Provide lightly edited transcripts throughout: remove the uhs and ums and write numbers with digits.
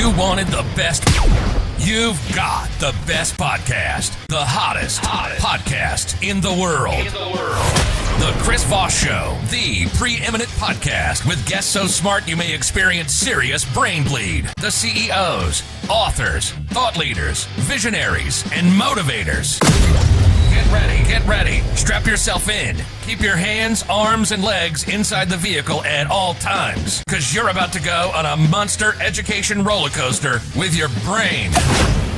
you wanted the best, you've got the best podcast, the hottest podcast in the world. The Chris Voss Show, the preeminent podcast with guests so smart you may experience serious brain bleed. The CEOs, authors, thought leaders, visionaries, and motivators. Get ready. Strap yourself in. Keep your hands, arms, and legs inside the vehicle at all times, because you're about to go on a monster education roller coaster with your brain.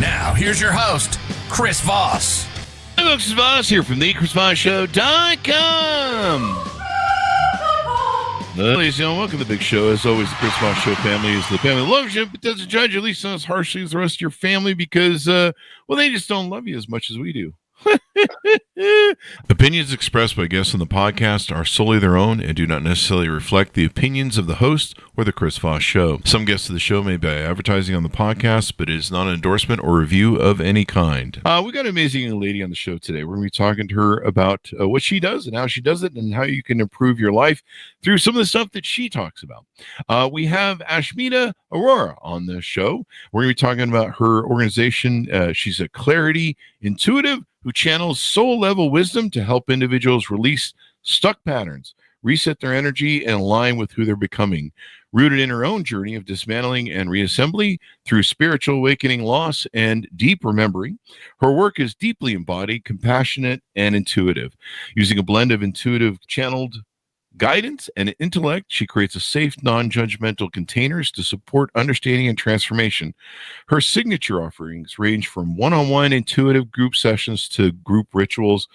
Now, here's your host, Chris Voss. Hello, Chris Voss here from the ChrisVossShow.com. Ladies and gentlemen, welcome to the big show. As always, the Chris Voss Show family is the family that loves you, but doesn't judge you, at least not as harshly as the rest of your family, because, they just don't love you as much as we do. Opinions expressed by guests on the podcast are solely their own and do not necessarily reflect the opinions of the host or the Chris Voss Show. Some guests of the show may be advertising on the podcast, but it is not an endorsement or review of any kind. We got an amazing young lady on the show today. We're going to be talking to her about what she does and how she does it and how you can improve your life through some of the stuff that she talks about. We have Ashmita Arora on the show. We're going to be talking about her organization. She's a Clarity Intuitive who channels soul-level wisdom to help individuals release stuck patterns, reset their energy, and align with who they're becoming. Rooted in her own journey of dismantling and reassembly through spiritual awakening, loss, and deep remembering, her work is deeply embodied, compassionate, and intuitive. Using a blend of intuitive channeled guidance and intellect, she creates a safe, non-judgmental containers to support understanding and transformation. Her signature offerings range from one-on-one intuitive group sessions to group rituals,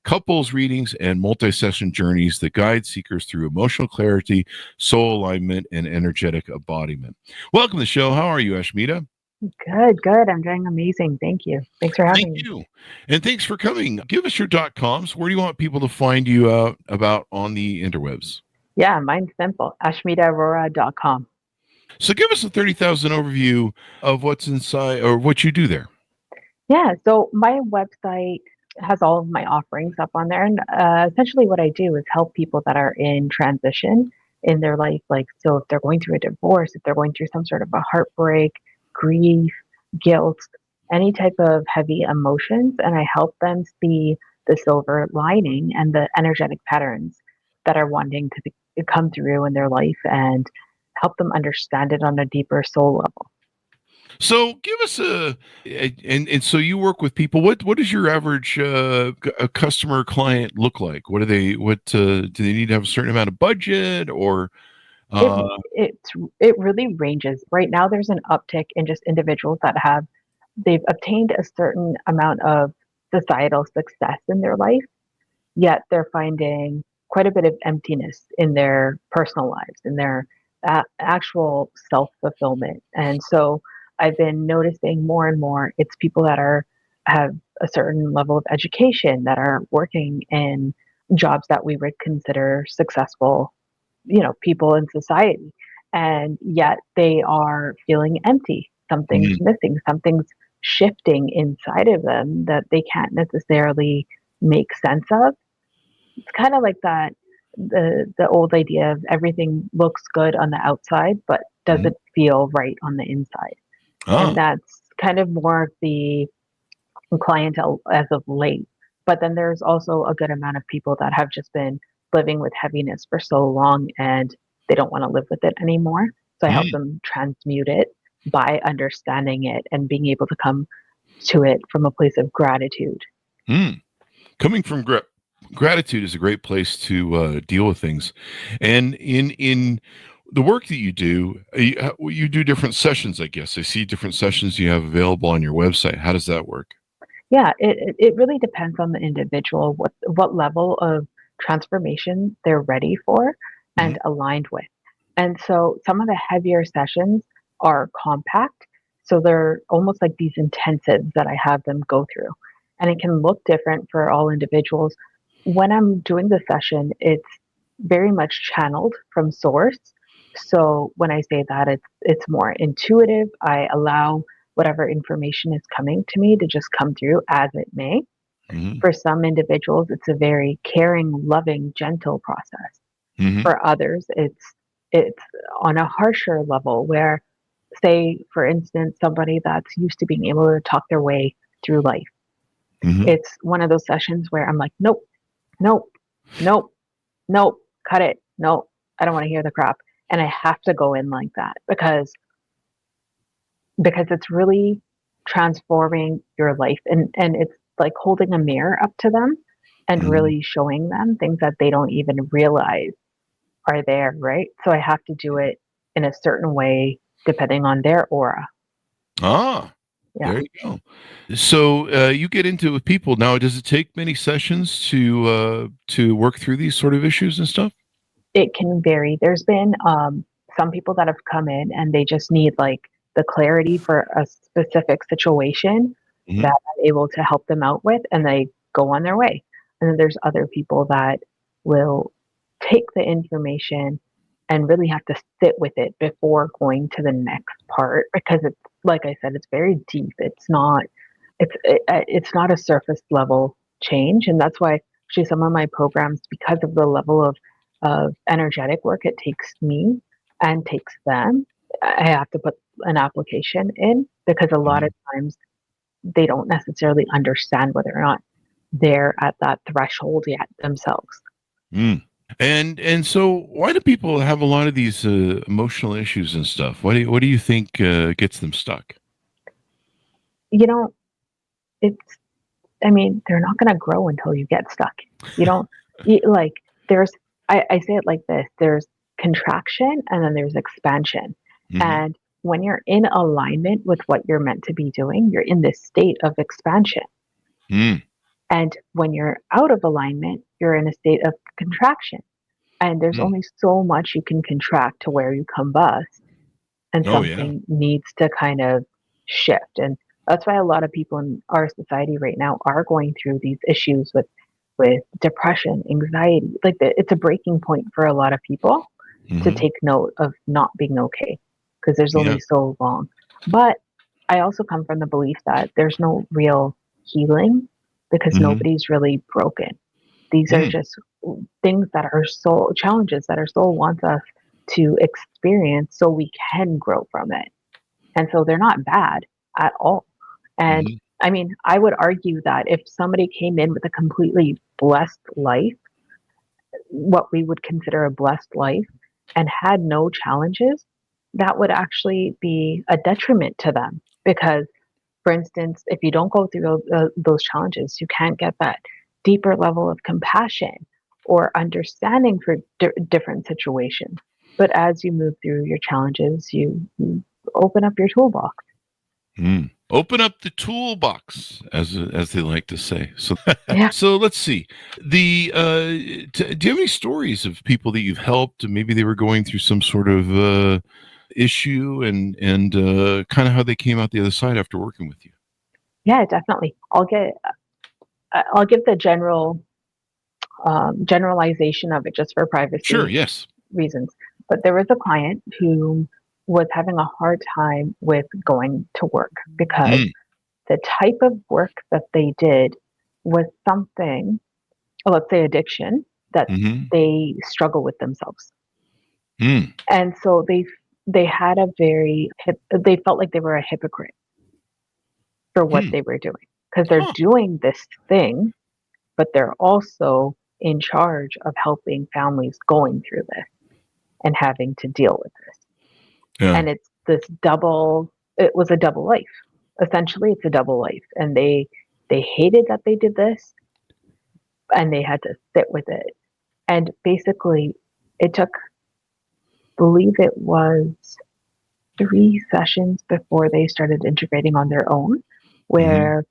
couples readings, and multi-session journeys that guide seekers through emotional clarity, soul alignment, and energetic embodiment. Welcome to the show. How are you, Ashmita? Good. I'm doing amazing. Thank you. Thanks for having me. Thank you. And thanks for coming. Give us your .coms. Where do you want people to find you out about on the interwebs? Yeah, mine's simple. AshmitaArora.com. So give us a 30,000 overview of what's inside or what you do there. Yeah, so my website has all of my offerings up on there. And essentially what I do is help people that are in transition in their life. Like, so if they're going through a divorce, if they're going through some sort of a heartbreak, grief, guilt, any type of heavy emotions, and I help them see the silver lining and the energetic patterns that are wanting to come through in their life and help them understand it on a deeper soul level. So give us and so you work with people. What does your average customer client look like? What do they need to have a certain amount of budget or? It really ranges. Right now, there's an uptick in just individuals that they've obtained a certain amount of societal success in their life, yet they're finding quite a bit of emptiness in their personal lives, in their actual self-fulfillment. And so I've been noticing more and more, it's people that have a certain level of education, that are working in jobs that we would consider successful, people in society, and yet they are feeling empty. Something's missing, something's shifting inside of them that they can't necessarily make sense of. It's kind of like that, the old idea of everything looks good on the outside, but doesn't feel right on the inside. And that's kind of more of the clientele as of late. But then there's also a good amount of people that have just been living with heaviness for so long and they don't want to live with it anymore. So I help them transmute it by understanding it and being able to come to it from a place of gratitude. Coming from gratitude is a great place to deal with things. And in the work that you do different sessions, I guess. I see different sessions you have available on your website. How does that work? Yeah, it really depends on the individual, what level of transformation they're ready for and aligned with. And so some of the heavier sessions are compact. So they're almost like these intensives that I have them go through. And it can look different for all individuals. When I'm doing the session, it's very much channeled from source. So when I say that, it's more intuitive. I allow whatever information is coming to me to just come through as it may. For some individuals, it's a very caring, loving, gentle process. For others, it's on a harsher level where say, for instance, somebody that's used to being able to talk their way through life. Mm-hmm. It's one of those sessions where I'm like, nope, nope, nope, nope, cut it. Nope, I don't want to hear the crap. And I have to go in like that because it's really transforming your life, and it's like holding a mirror up to them and Mm-hmm. really showing them things that they don't even realize are there, right? So I have to do it in a certain way depending on their aura. Ah, Yeah. there you go. So you get into it with people now. Does it take many sessions to work through these sort of issues and stuff? It can vary. There's been some people that have come in and they just need like the clarity for a specific situation Mm-hmm. that I'm able to help them out with, and they go on their way. And then there's other people that will take the information and really have to sit with it before going to the next part, because it's, like I said, it's very deep. It's not a surface level change, and that's why actually some of my programs, because of the level of energetic work it takes me and takes them, I have to put an application in, because a lot Mm-hmm. of times they don't necessarily understand whether or not they're at that threshold yet themselves. Mm. And so why do people have a lot of these emotional issues and stuff? What do you think gets them stuck? You know, it's, I mean, they're not going to grow until you get stuck. You don't, like, there's, I say it like this, there's contraction and then there's expansion. Mm-hmm. And when you're in alignment with what you're meant to be doing, you're in this state of expansion. Mm. And when you're out of alignment, you're in a state of contraction. And there's Mm. only so much you can contract to where you combust, and Oh yeah. something needs to kind of shift. And that's why a lot of people in our society right now are going through these issues with depression, anxiety. Like it's a breaking point for a lot of people to Mm-hmm. take note of not being okay, because there's Yeah. only so long. But I also come from the belief that there's no real healing, because Mm-hmm. nobody's really broken. These are Mm. just things that our soul, challenges that our soul wants us to experience so we can grow from it. And so they're not bad at all. And Mm-hmm. I mean, I would argue that if somebody came in with a completely blessed life, what we would consider a blessed life, and had no challenges, that would actually be a detriment to them. Because, for instance, if you don't go through those challenges, you can't get that deeper level of compassion or understanding for different situations. But as you move through your challenges, you open up your toolbox. Mm. Open up the toolbox, as they like to say. So, Yeah. so let's see. Do you have any stories of people that you've helped? And maybe they were going through some sort of issue, and kind of how they came out the other side after working with you. Yeah, definitely. I'll give the generalization of it just for Sure. privacy Yes. reasons. But there was a client who was having a hard time with going to work, because Mm. the type of work that they did was something, let's say addiction, that Mm-hmm. they struggle with themselves. Mm. And so they had they felt like they were a hypocrite for what Hmm. they were doing, because they're Huh. doing this thing, but they're also in charge of helping families going through this and having to deal with this. Yeah. And it was a double life. Essentially, it's a double life. And they hated that they did this, and they had to sit with it. And basically, it took, believe it was 3 sessions before they started integrating on their own, Mm-hmm. where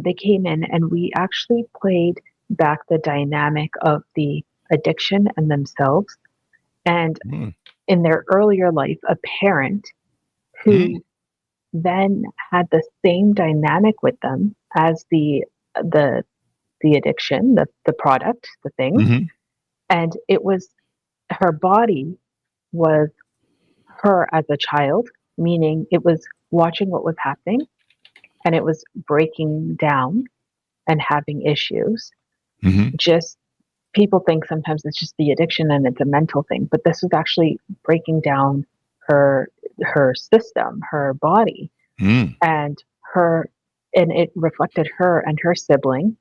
they came in and we actually played back the dynamic of the addiction and themselves. And Mm. in their earlier life, a parent Mm. who then had the same dynamic with them as the the addiction, the product, the thing. Mm-hmm. And it was, her body was her as a child, meaning it was watching what was happening, and it was breaking down and having issues. Mm-hmm. Just, people think sometimes it's just the addiction and it's a mental thing, but this was actually breaking down her her system, her body, Mm. and it reflected her and her sibling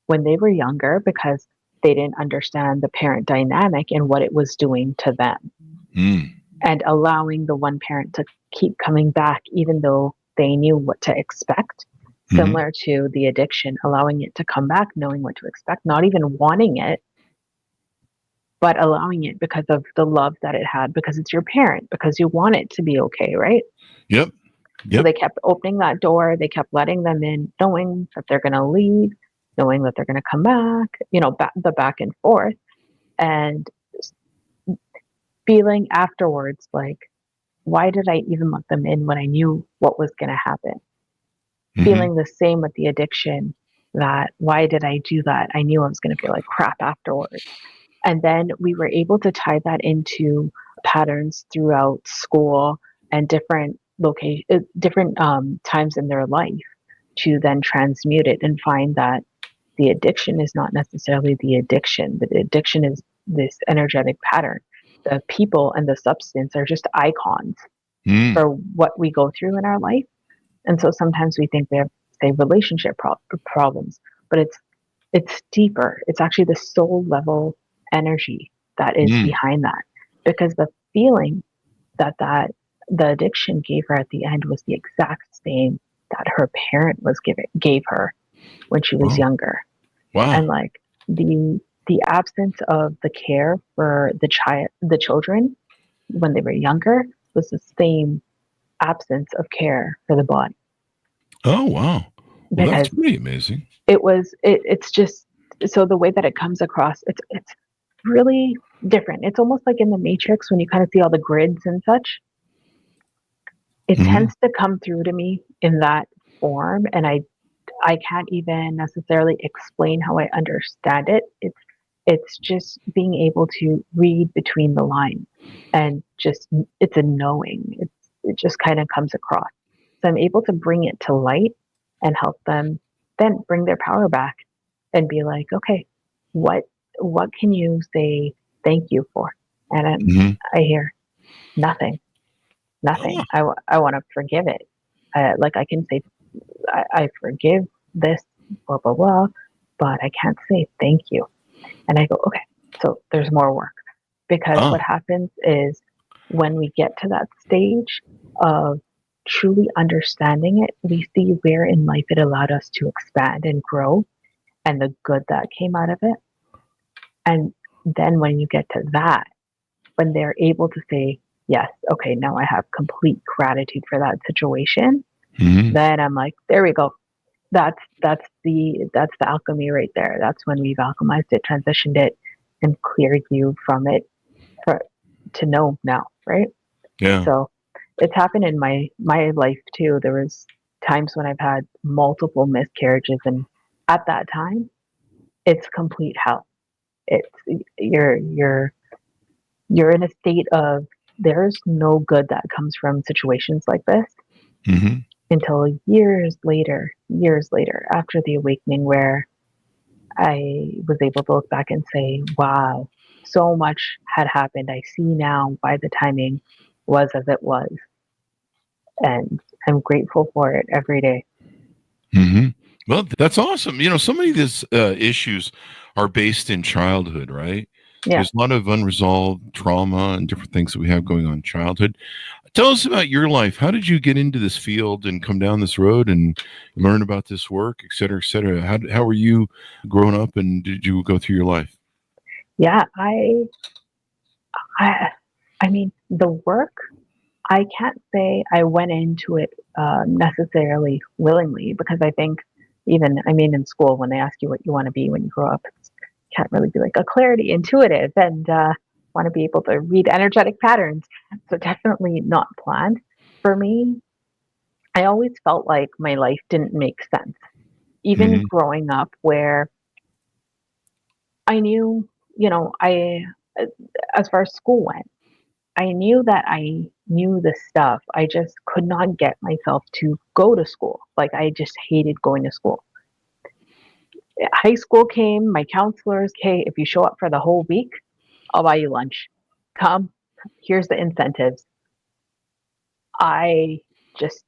when they were younger because they didn't understand the parent dynamic and what it was doing to them, Mm. and allowing the one parent to keep coming back even though they knew what to expect. Mhm. Similar to the addiction, allowing it to come back, knowing what to expect, not even wanting it, but allowing it because of the love that it had, because it's your parent, because you want it to be okay, right? Yep. So Yep. they kept opening that door, they kept letting them in, knowing that they're going to leave, knowing that they're going to come back, the back and forth, and feeling afterwards like, why did I even let them in when I knew what was going to happen? Mhm. Feeling the same with the addiction, that why did I do that? I knew I was going to feel like crap afterwards. And then we were able to tie that into patterns throughout school and different times in their life, to then transmute it and find that the addiction is not necessarily the addiction. The addiction is this energetic pattern. The people and the substance are just icons Mm. for what we go through in our life. And so sometimes we think we have, say, relationship problems, but it's deeper. It's actually the soul level energy that is Mm. behind that, because the feeling that the addiction gave her at the end was the exact same that her parent gave her when she was Wow. younger. Wow. And like the absence of the care for the children when they were younger was the same absence of care for the body, Oh, wow. Well, that's because pretty amazing. it's just, so the way that it comes across, it's really different. It's almost like in the Matrix when you kind of see all the grids and such. It Mhm. tends to come through to me in that form, and I can't even necessarily explain how I understand it. It's just being able to read between the lines, and just it's a knowing. It just kind of comes across. So I'm able to bring it to light and help them then bring their power back and be like, okay, what what can you say thank you for? And Mhm. I hear nothing, nothing. Ah. I want to forgive it. Like I can say I forgive this, blah blah blah, but I can't say thank you. And I go, okay, so there's more work, because Ah. what happens is when we get to that stage of truly understanding it, we see where in life it allowed us to expand and grow, and the good that came out of it. And then when you get to that, when they're able to say, yes, okay, now I have complete gratitude for that situation, Mhm. then I'm like, there we go. That's the alchemy right there. That's when we've alchemized it, transitioned it, and cleared you from it for, to know now, right? Yeah. So it's happened in my life too. There was times when I've had multiple miscarriages, and at that time, it's complete hell. It's you're in a state of, there's no good that comes from situations like this Mhm. until years later, after the awakening, where I was able to look back and say, wow, so much had happened. I see now why the timing was as it was. And I'm grateful for it every day. Mhm. Well, that's awesome. So many of these issues are based in childhood, right? Yeah. There's a lot of unresolved trauma and different things that we have going on in childhood. Tell us about your life. How did you get into this field and come down this road and learn about this work, et cetera, et cetera? How were you growing up, and did you go through your life? Yeah. I, I mean, the work, I can't say I went into it necessarily willingly, because I think in school, when they ask you what you want to be when you grow up, it's, can't really be like a clarity intuitive, and want to be able to read energetic patterns. So definitely not planned for me. I always felt like my life didn't make sense, even Mhm. growing up, where I knew, I, as far as school went, I knew that I knew the stuff. I just could not get myself to go to school. Like, I just hated going to school. High school came, my counselors, hey, if you show up for the whole week, I'll buy you lunch. Come, here's the incentives. I just,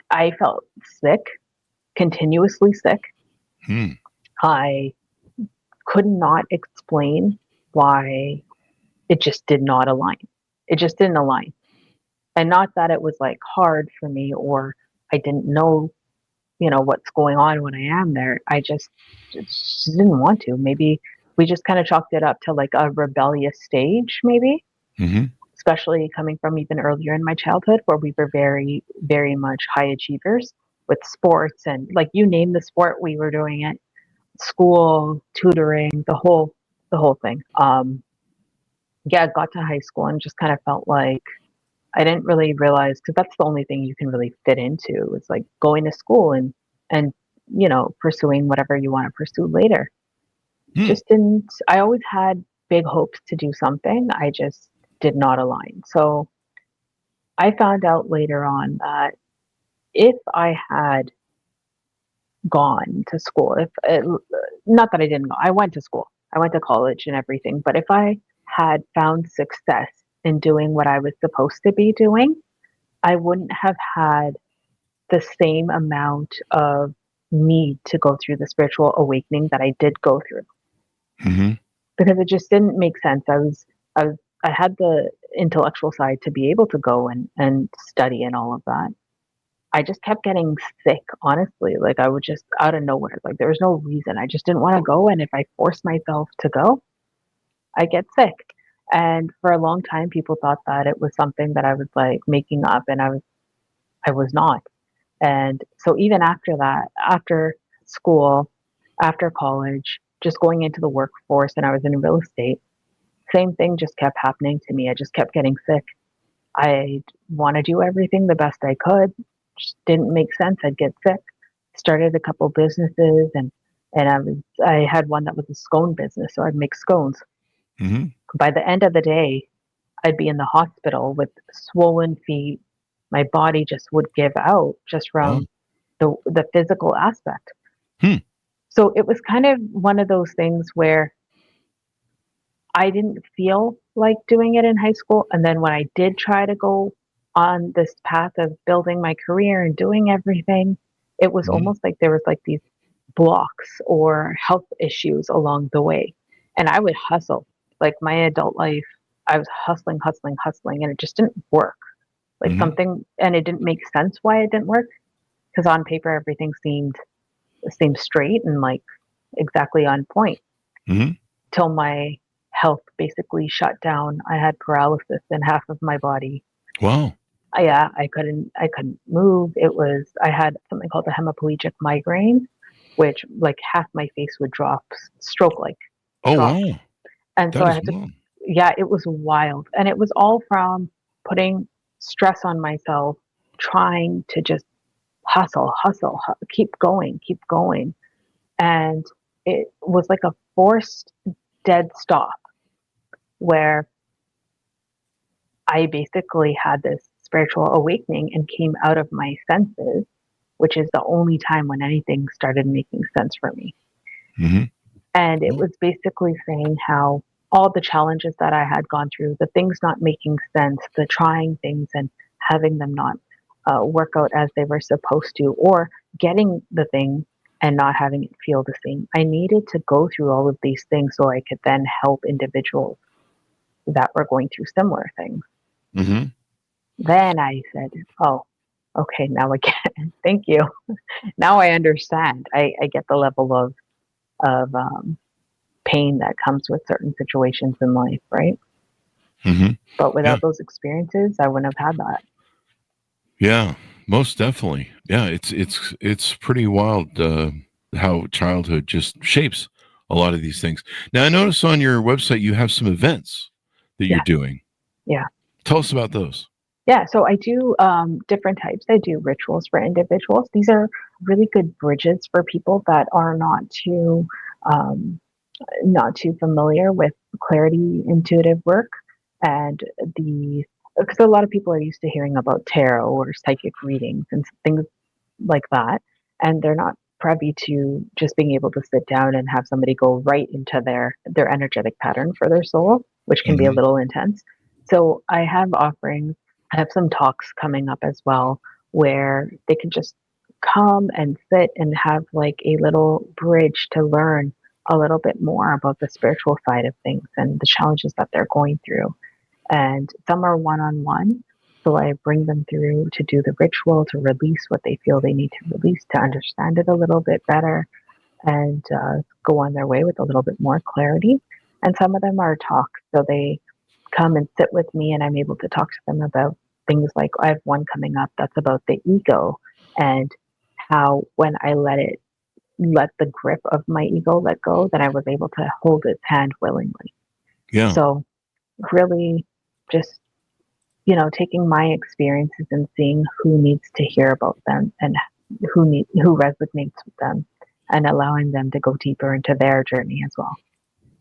I felt sick, continuously sick. Hmm. I could not explain why it just did not align. It just didn't align. And not that it was like hard for me or I didn't know, what's going on when I am there. I just didn't want to. Maybe we just kind of chalked it up to like a rebellious stage, maybe, Hmm. especially coming from even earlier in my childhood where we were very, very much high achievers with sports and like you name the sport, we were doing it. School, tutoring, the whole thing. Yeah, I got to high school and just kind of felt like I didn't really realize because that's the only thing you can really fit into is like going to school and pursuing whatever you want to pursue later. Hmm. Just didn't. I always had big hopes to do something. I just did not align. So I found out later on that if I had gone to school, if it, not that I didn't go, I went to school, I went to college and everything. But if I had found success in doing what I was supposed to be doing, I wouldn't have had the same amount of need to go through the spiritual awakening that I did go through Hmm. because it just didn't make sense. I had the intellectual side to be able to go and study and all of that. I just kept getting sick, honestly. Like I would just out of nowhere, like there was no reason. I just didn't want to go. And if I forced myself to go, I get sick. And for a long time, people thought that it was something that I was like making up, and I was not. And so even after that, after school, after college, just going into the workforce and I was in real estate, same thing just kept happening to me. I just kept getting sick. I'd want to do everything the best I could. Just didn't make sense. I'd get sick. Started a couple businesses and I had one that was a scone business, so I'd make scones. Hmm. By the end of the day, I'd be in the hospital with swollen feet. My body just would give out just Wow. from the physical aspect. Hmm. So it was kind of one of those things where I didn't feel like doing it in high school. And then when I did try to go on this path of building my career and doing everything, it was Hmm. almost like there was like these blocks or health issues along the way. And I would hustle. Like my adult life, I was hustling, hustling, hustling, and it just didn't work. Like Hmm. something, and it didn't make sense why it didn't work because on paper everything seemed straight and like exactly on point Hmm. till my health basically shut down. I had paralysis in half of my body. Wow. Yeah, I couldn't move. I had something called a hemiplegic migraine, which like half my face would drop, stroke like Oh, drop. wow. And so That I is had to, wild. yeah, it was wild. And it was all from putting stress on myself, trying to just hustle, hustle, keep going, keep going. And it was like a forced dead stop where I basically had this spiritual awakening and came out of my senses, which is the only time when anything started making sense for me. Hmm. And it was basically saying how all the challenges that I had gone through, the things not making sense, the trying things and having them not work out as they were supposed to, or getting the thing and not having it feel the same. I needed to go through all of these things so I could then help individuals that were going through similar things. Hmm. Then I said, oh, okay, now I get it. Thank you. Now I understand. I get the level of pain that comes with certain situations in life, right? Hmm. But Yeah. without those experiences, I wouldn't have had that. Yeah. Most definitely. Yeah. It's pretty wild how childhood just shapes a lot of these things. Now, I noticed on your website you have some events that you're Yeah, doing. yeah. Tell us about those. Yeah, so I do different types. I do rituals for individuals. These are really good bridges for people that are um, not too familiar with clarity intuitive work and the because a lot of people are used to hearing about tarot or psychic readings and things like that, and they're not privy to just being able to sit down and have somebody go right into their energetic pattern for their soul, which can be a Hmm. little intense. So I have offerings I have some talks coming up as well where they can just come and sit and have like a little bridge to learn a little bit more about the spiritual side of things and the challenges that they're going through. And some are one on one. So I bring them through to do the ritual, to release what they feel they need to release, to understand it a little bit better, and go on their way with a little bit more clarity. And some of them are talks. So they come and sit with me, and I'm able to talk to them about things like I have one coming up that's about the ego and how when I let the grip of my ego let go, then I was able to hold its hand willingly. Yeah. So really just, taking my experiences and seeing who needs to hear about them and who resonates with them and allowing them to go deeper into their journey as well.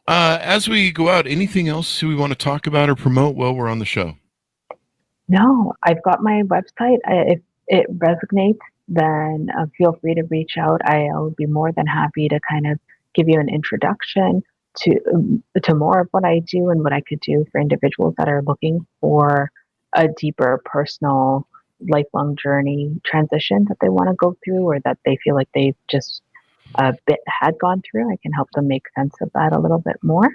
As we go out, anything else we want to talk about or promote while we're on the show? No, I've got my website. If it resonates, then feel free to reach out. I'll be more than happy to kind of give you an introduction to more of what I do and what I could do for individuals that are looking for a deeper personal lifelong journey transition that they want to go through, or that they feel like they've just a bit had gone through. I can help them make sense of that a little bit more.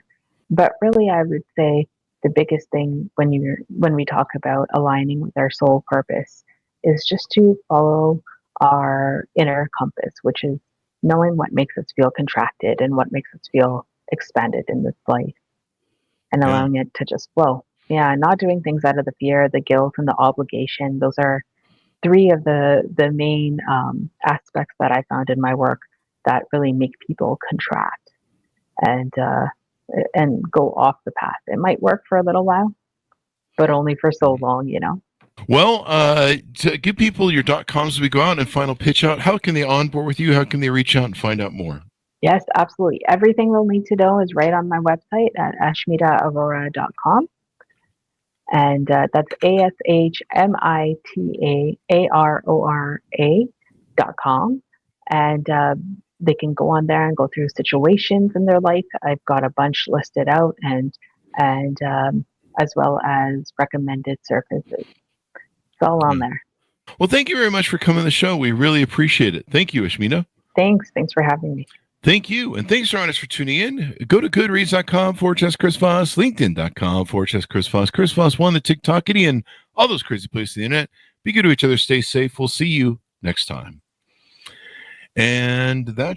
But really, I would say the biggest thing when we talk about aligning with our soul purpose is just to follow our inner compass, which is knowing what makes us feel contracted and what makes us feel expanded in this life, and allowing it to just flow. Yeah, not doing things out of the fear, the guilt, and the obligation. Those are three of the main aspects that I found in my work that really make people contract and go off the path. It might work for a little while, but only for so long, Well, to give people your .coms as we go out and final pitch out, how can they onboard with you? How can they reach out and find out more? Yes, absolutely. Everything they'll need to know is right on my website at ashmitaarora.com. And that's ASHMITAARORA.com. And they can go on there and go through situations in their life. I've got a bunch listed out, and as well as recommended services. It's all on there. Well, thank you very much for coming on the show. We really appreciate it. Thank you, Ashmita. Thanks for having me. Thank you. And thanks, for tuning in. Go to goodreads.com/Chris Voss, LinkedIn.com/Chris Voss, Chris Voss 1, the TikTok, and all those crazy places on the internet. Be good to each other. Stay safe. We'll see you next time. And that